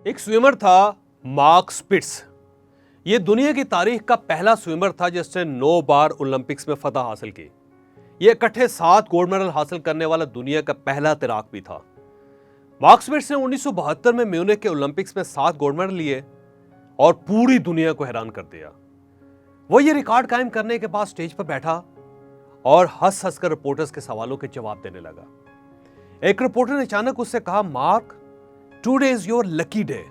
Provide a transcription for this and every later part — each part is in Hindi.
एक स्विमर था मार्क स्पिट्स। ये दुनिया की तारीख का पहला स्विमर था जिसने 9 बार ओलंपिक्स में फतह हासिल की। ये इकट्ठे 7 गोल्ड मेडल हासिल करने वाला दुनिया का पहला तैराक भी था। मार्क स्पिट्स ने 1972 में म्यूनिख के ओलंपिक्स में 7 गोल्ड मेडल लिए और पूरी दुनिया को हैरान कर दिया। वो ये रिकॉर्ड कायम करने के बाद स्टेज पर बैठा और हंस हंस कर रिपोर्टर्स के सवालों के जवाब देने लगा। एक रिपोर्टर ने अचानक उससे कहा, mark, today is your lucky day.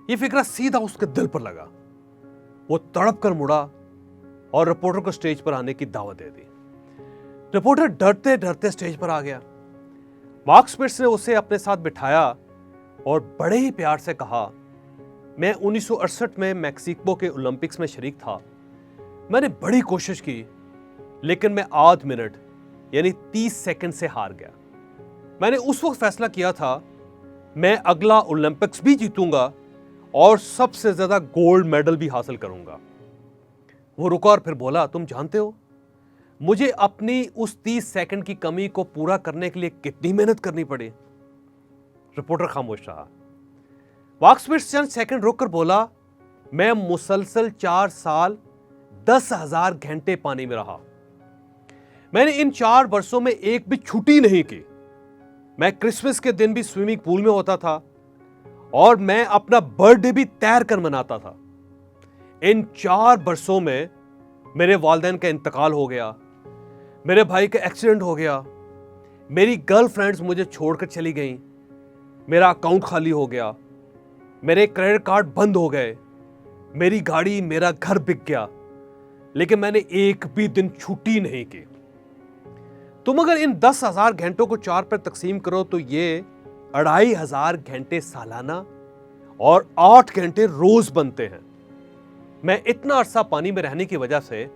ये फिक्रा सीधा उसके दिल पर लगा। वो तड़प कर मुड़ा और रिपोर्टर को स्टेज पर आने की दावत दे दी। रिपोर्टर डरते डरते स्टेज पर आ गया। मार्क स्पिट्स ने उसे अपने साथ बिठाया और बड़े ही प्यार से कहा, मैं 1968 में मैक्सिको के ओलंपिक्स में शरीक था। मैंने बड़ी कोशिश की, लेकिन मैं आध मिनट यानी 30 सेकंड से हार गया। मैंने उस वक्त फैसला किया था, मैं अगला ओलंपिक्स भी जीतूंगा और सबसे ज्यादा गोल्ड मेडल भी हासिल करूंगा। वो रुका और फिर बोला, तुम जानते हो मुझे अपनी उस 30 सेकंड की कमी को पूरा करने के लिए कितनी मेहनत करनी पड़ी? रिपोर्टर खामोश रहा। मार्क स्पिट्स चंद सेकंड रुक कर बोला, मैं मुसलसल 4 साल 10,000 घंटे पानी में रहा। मैंने इन 4 वर्षों में एक भी छुट्टी नहीं की। मैं क्रिसमस के दिन भी स्विमिंग पूल में होता था और मैं अपना बर्थडे भी तैर कर मनाता था। इन 4 वर्षों में मेरे वालिदैन का इंतकाल हो गया, मेरे भाई का एक्सीडेंट हो गया, मेरी गर्लफ्रेंड्स मुझे छोड़कर चली गईं, मेरा अकाउंट खाली हो गया, मेरे क्रेडिट कार्ड बंद हो गए, मेरी गाड़ी, मेरा घर बिक गया, लेकिन मैंने एक भी दिन छुट्टी नहीं की। तुम अगर इन 10,000 घंटों को 4 पर तकसीम करो तो ये 2,500 घंटे सालाना और 8 घंटे रोज बनते हैं। मैं इतना अरसा पानी में रहने की वजह से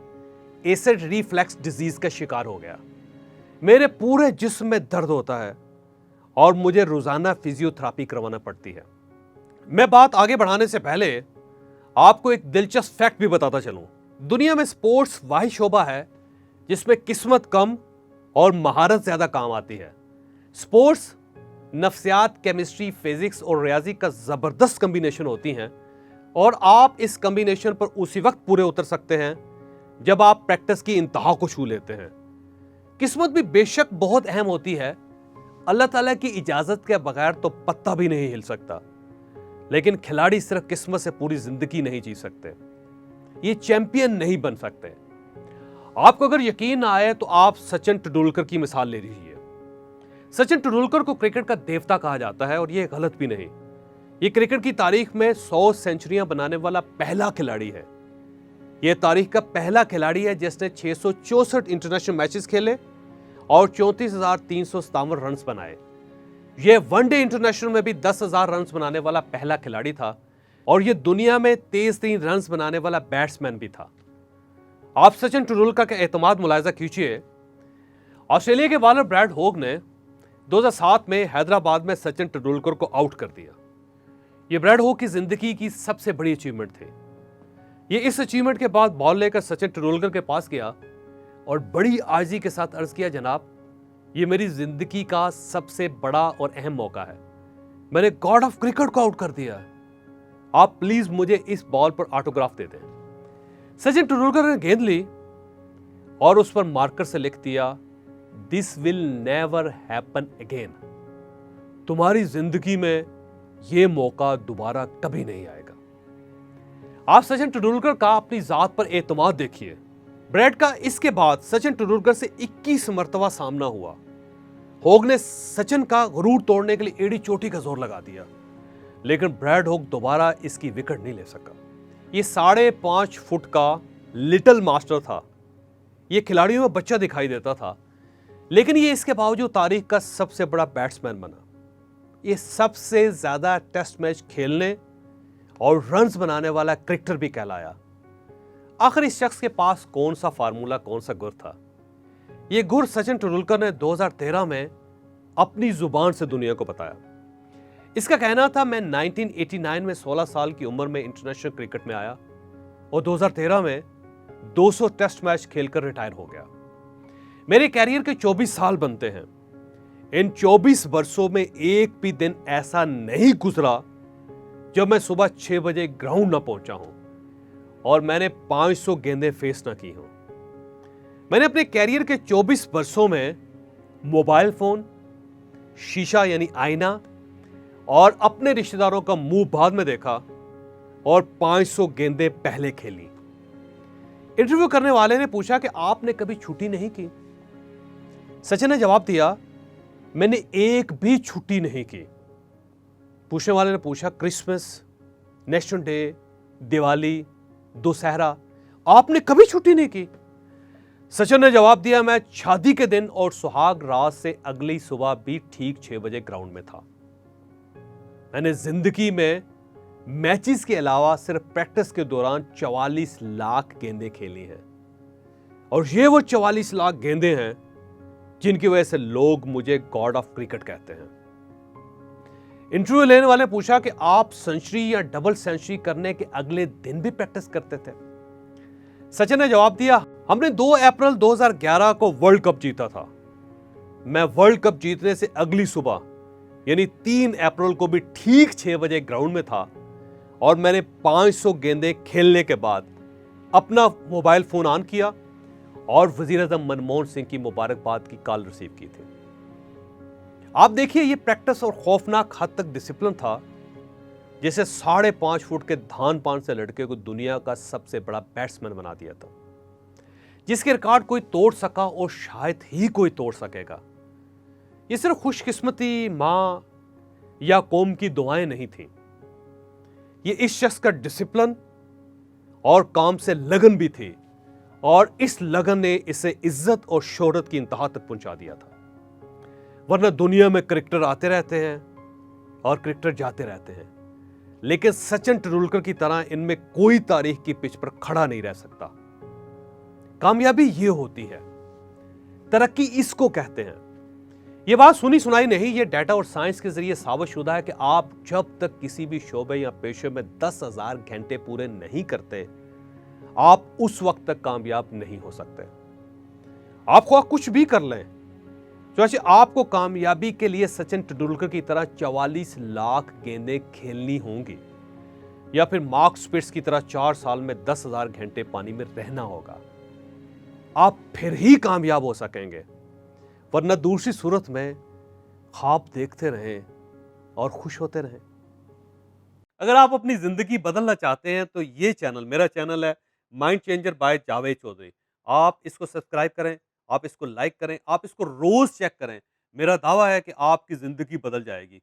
एसिड रिफ्लेक्स डिजीज का शिकार हो गया। मेरे पूरे जिस्म में दर्द होता है और मुझे रोजाना फिजियोथेरेपी करवाना पड़ती है। मैं बात आगे बढ़ाने से पहले आपको एक दिलचस्प फैक्ट भी बताता चलूं। दुनिया में स्पोर्ट्स वही शोबा है जिसमें किस्मत कम और महारत ज्यादा काम आती है। स्पोर्ट्स नफ्सियात, केमिस्ट्री, फिजिक्स और रियाजी का जबरदस्त कॉम्बिनेशन होती हैं और आप इस कॉम्बिनेशन पर उसी वक्त पूरे उतर सकते हैं जब आप प्रैक्टिस की इंतहा को छू लेते हैं। किस्मत भी बेशक बहुत अहम होती है। अल्लाह ताला की इजाजत के बगैर तो पत्ता भी नहीं हिल सकता, लेकिन खिलाड़ी सिर्फ किस्मत से पूरी जिंदगी नहीं जी सकते। ये चैंपियन नहीं बन सकते। आपको अगर यकीन ना आए तो आप सचिन तेंदुलकर की मिसाल ले लीजिए। सचिन तेंदुलकर को क्रिकेट का देवता कहा जाता है और यह गलत भी नहीं। ये क्रिकेट की तारीख में 100 सेंचुरियां बनाने वाला पहला खिलाड़ी है। यह तारीख का पहला खिलाड़ी है जिसने 664 इंटरनेशनल मैचेस खेले और 34,357 रन बनाए। यह वनडे इंटरनेशनल में भी 10,000 रन बनाने वाला पहला खिलाड़ी था और यह दुनिया में तेज तरीन रन बनाने वाला बैट्समैन भी था। आप सचिन तेंदुलकर का एतमाद मुलायजा कीजिए। ऑस्ट्रेलिया के बॉलर ब्रैड होग ने 2007 में हैदराबाद में सचिन तेंदुलकर को आउट कर दिया। यह ब्रैड होग की जिंदगी की सबसे बड़ी अचीवमेंट थी। यह इस अचीवमेंट के बाद बॉल लेकर सचिन तेंदुलकर के पास गया और बड़ी आर्जी के साथ अर्ज किया, जनाब, यह मेरी जिंदगी का सबसे बड़ा और अहम मौका है। मैंने गॉड ऑफ क्रिकेट को आउट कर दिया है। आप प्लीज मुझे इस बॉल पर ऑटोग्राफ दे दें। सचिन तेंदुलकर ने गेंद ली और उस पर मार्कर से लिख दिया, this will never happen again. तुम्हारी जिंदगी में यह मौका दोबारा कभी नहीं आएगा। आप सचिन तेंदुलकर का अपनी जात पर एतमाद देखिए। ब्रैड का इसके बाद सचिन तेंदुलकर से 21 मरतबा सामना हुआ। होग ने सचिन का गुरूर तोड़ने के लिए एड़ी चोटी का जोर लगा दिया, लेकिन ब्रैड होग दोबारा इसकी विकेट नहीं ले सका। ये 5.5 फुट का लिटिल मास्टर था। ये खिलाड़ियों में बच्चा दिखाई देता था, लेकिन ये इसके बावजूद तारीख का सबसे बड़ा बैट्समैन बना। ये सबसे ज्यादा टेस्ट मैच खेलने और रन्स बनाने वाला क्रिकेटर भी कहलाया। आखिर इस शख्स के पास कौन सा फार्मूला, कौन सा गुर था? यह गुर सचिन तेंदुलकर ने 2013 में अपनी जुबान से दुनिया को बताया। इसका कहना था, मैं 1989 में 16 साल की उम्र में इंटरनेशनल क्रिकेट में आया और 2013 में 200 टेस्ट मैच खेलकर रिटायर हो गया। मेरे कैरियर के 24 साल बनते हैं। इन 24 वर्षों में एक भी दिन ऐसा नहीं गुजरा जब मैं सुबह 6 बजे ग्राउंड ना पहुंचा हूं और मैंने 500 गेंदें फेस ना की हों। मैंने अपने कैरियर के 24 वर्षों में मोबाइल फोन, शीशा यानी आईना और अपने रिश्तेदारों का मुंह बाद में देखा और 500 गेंदें पहले खेली। इंटरव्यू करने वाले ने पूछा कि आपने कभी छुट्टी नहीं की? सचिन ने जवाब दिया, मैंने एक भी छुट्टी नहीं की। पूछने वाले ने पूछा, Christmas, national day, Diwali, Dussehra, आपने कभी छुट्टी नहीं की? सचिन ने जवाब दिया, मैं शादी के दिन और सुहाग रात से अगली सुबह भी ठीक 6 बजे ग्राउंड में था। मैंने जिंदगी में मैचेस के अलावा सिर्फ प्रैक्टिस के दौरान 44 लाख गेंदें खेली हैं और ये वो 44 लाख गेंदें हैं जिनकी वजह से लोग मुझे गॉड ऑफ क्रिकेट कहते हैं। इंटरव्यू लेने वाले ने पूछा कि आप सेंचुरी या डबल सेंचुरी करने के अगले दिन भी प्रैक्टिस करते थे? सचिन ने जवाब दिया, हमने 2 अप्रैल 2011 को वर्ल्ड कप जीता था। मैं वर्ल्ड कप जीतने से अगली सुबह यानी 3 अप्रैल को भी ठीक 6 बजे ग्राउंड में था और मैंने 500 गेंदें खेलने के बाद अपना मोबाइल फोन ऑन किया और वजीर आजम मनमोहन सिंह की मुबारकबाद की कॉल रिसीव की थी। आप देखिए, ये प्रैक्टिस और खौफनाक हद तक डिसिप्लिन था जिसे 5.5 फुट के धान पान से लड़के को दुनिया का सबसे बड़ा बैट्समैन बना दिया था, जिसके रिकॉर्ड कोई तोड़ सका और शायद ही कोई तोड़ सकेगा। ये सिर्फ खुशकिस्मती, मां या कौम की दुआएं नहीं थी, ये इस शख्स का डिसिप्लिन और काम से लगन भी थी और इस लगन ने इसे इज्जत और शोहरत की इंतहा तक पहुंचा दिया था। वरना दुनिया में क्रिकेटर आते रहते हैं और क्रिकेटर जाते रहते हैं, लेकिन सचिन तेंदुलकर की तरह इनमें कोई तारीख की पिच पर खड़ा नहीं रह सकता। कामयाबी ये होती है, तरक्की इसको कहते हैं। यह बात सुनी सुनाई नहीं, यह डाटा और साइंस के जरिए साबितशुदा है कि आप जब तक किसी भी शोबे या पेशे में 10,000 घंटे पूरे नहीं करते, आप उस वक्त तक कामयाब नहीं हो सकते। आप ख्वाह कुछ भी कर लें, तो आपको कामयाबी के लिए सचिन तेंदुलकर की तरह 44 लाख गेंदें खेलनी होंगी या फिर मार्क स्पिट्स की तरह 4 साल में 10,000 घंटे पानी में रहना होगा। आप फिर ही कामयाब हो सकेंगे, वरना दूसरी सूरत में ख्वाब देखते रहें और खुश होते रहें। अगर आप अपनी जिंदगी बदलना चाहते हैं तो ये चैनल, मेरा चैनल है mind changer by Javed Chaudhary. आप इसको सब्सक्राइब करें, आप इसको लाइक करें, आप इसको रोज चेक करें। मेरा दावा है कि आपकी जिंदगी बदल जाएगी।